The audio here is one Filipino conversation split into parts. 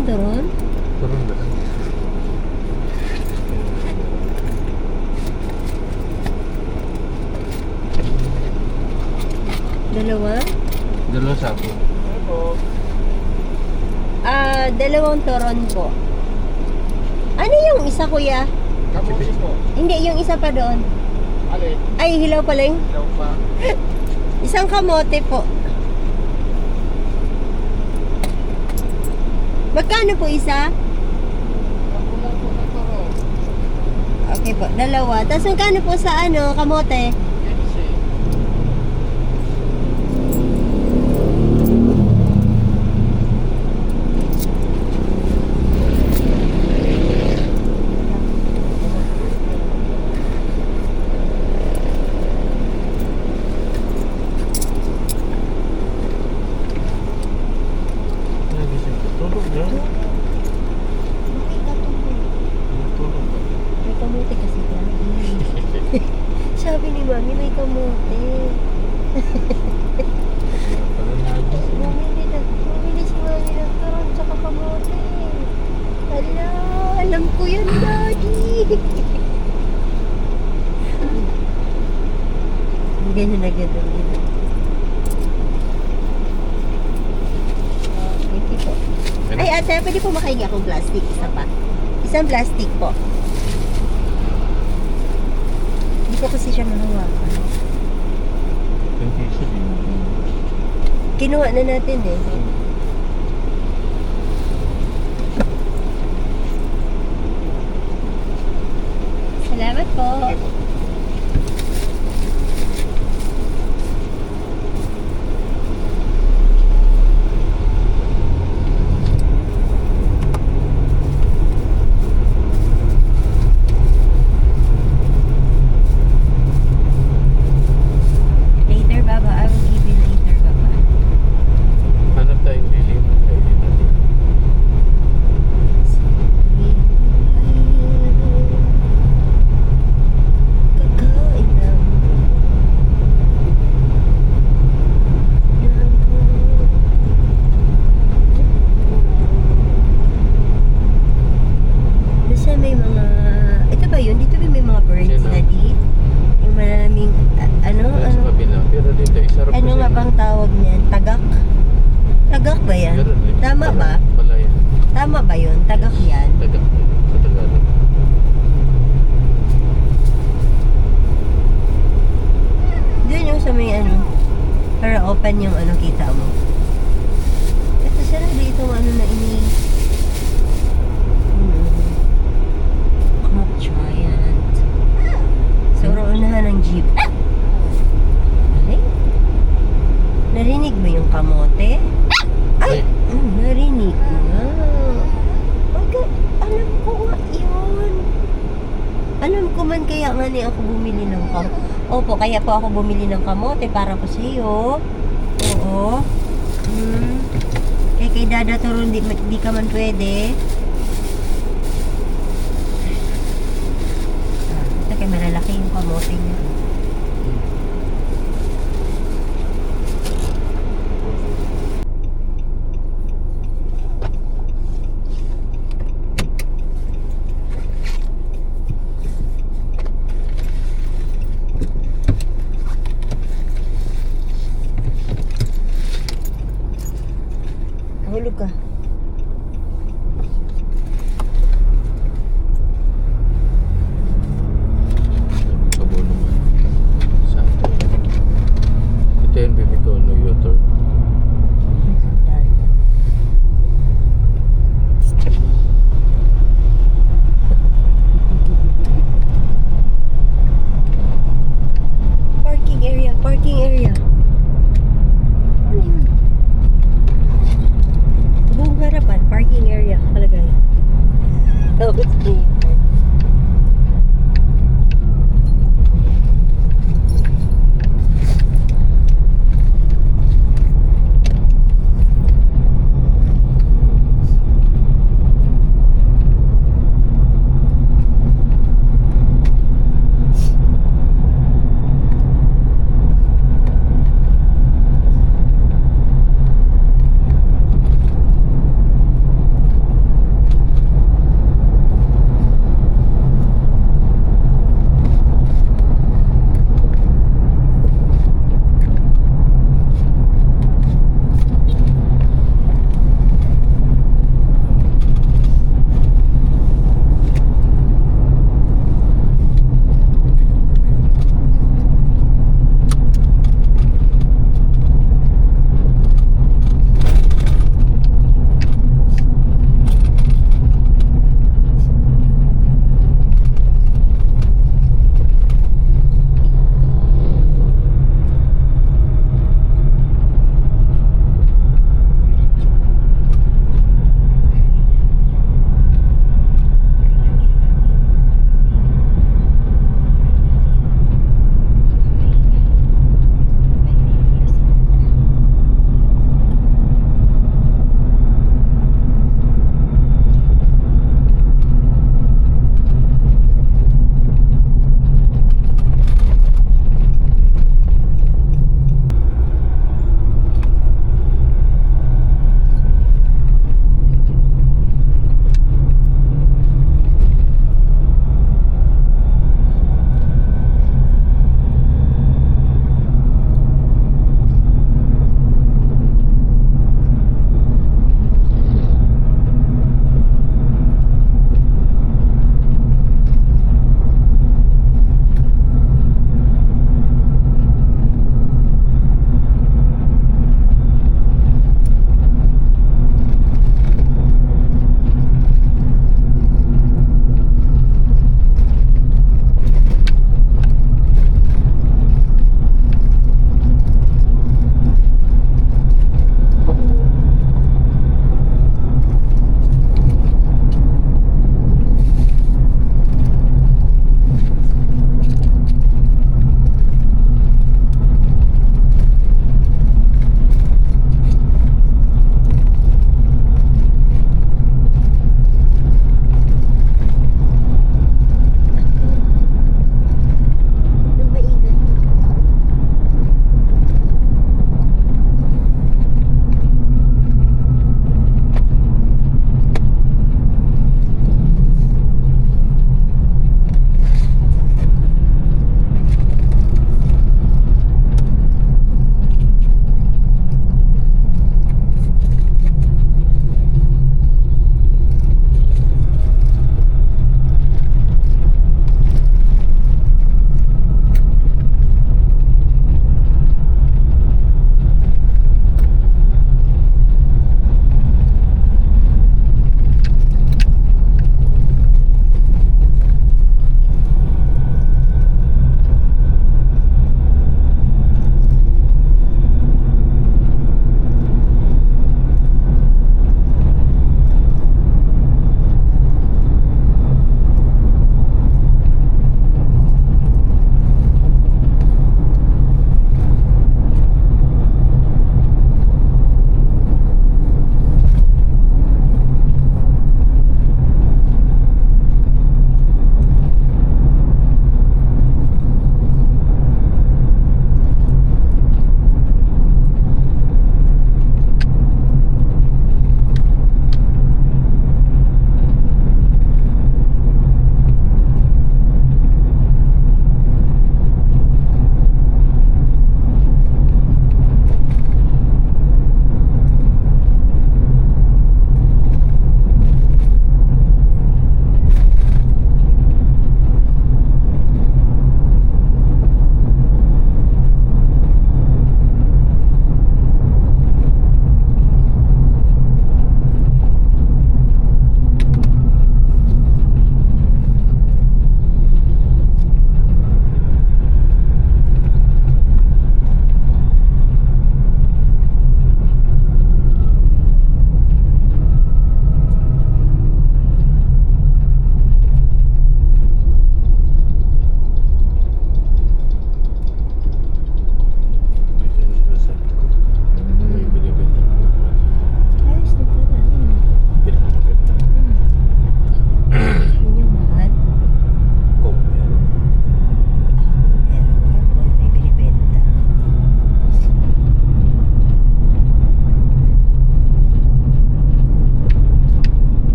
Dalawang turon? Turon ba? Dalawa? Dalawa sako. Dalawang turon po. Ano yung isa, kuya? Kamuti po. Hindi, yung isa pa doon. Alin? Ay, hilaw pala yung Ilaw pa. isang kamote po. Magkano po isa? Kamulang po ng toro. Okay po, dalawa. Tapos magkano po sa kamote? 15. Nagising ko. Tulog na. Tulog ba? May kamote kasi dyan. Sabi ni Mami, may kamote. Pala nagising. Bumili si Mami ng turon tsaka kamote. Hala, alam ko yan, Daddy. Ganyan na ganyan. Thank you po. Ay, ate, pwede po makahingi akong plastic. Isa pa. Isang plastic po. Hindi ko kasi siya mahawakan. Yung piso din. Kinuha na natin eh. Salamat po. Later, Baba. I will give you later, Baba. Hanap tayong lilim. Kainin natin. Kakain lang. Basta may mga... Ito ba yun? Dito ba may mga birds Sino? na di? Yung maraming... Ano? Doon sa kabila. Pero dito, isarap Ano nga bang tawag niyan? Tagak? Tagak ba yan? Tama ba? Pala yan. Tama ba yun? Tagak yan? Tatak. Sa Tagalog. Doon yung sa may para open yung kita mo. Ito sila dito na ini Crop Giant. So, unahan ng jeep. Ay? Narinig mo yung kamote? Ay! Narinig mo nga. Okay, alam ko nga yun. Alam ko man kaya nga ni ako bumili ng kamote. Opo, kaya po ako bumili ng kamote para po sa iyo. Oo. Kay Dada Turon, di ka man pwede. Ito kay malalaki yung kamote niya. Hulog ka. Kabo naman. Sakto. Ito yung baby ko, no yotor. Parking area, parking area. Ano yun? Buong harapan, parking area, kalagay. Tapos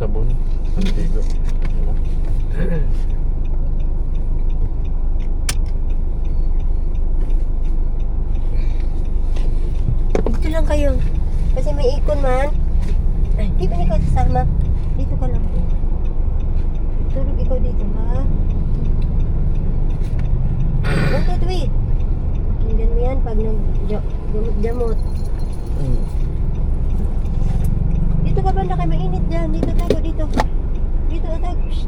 sabon. Antigo. Dito lang kayo. Kasi may ikon man. Ay, di ba ikaw sasama? Dito ka lang. Tulog ikaw dito, ha? 1, 2, 3. Pakinggan mo yan pag nag-jamot-jamot. Dito ka banda kay mainit dyan. Dito tago, dito. Dito, tago. Shh.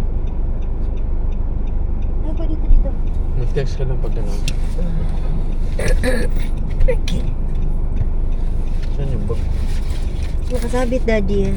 Tago, dito, dito. Mag-text ka lang pag gano'n. Okay. Saan yung bag? Nakasabit, daddy.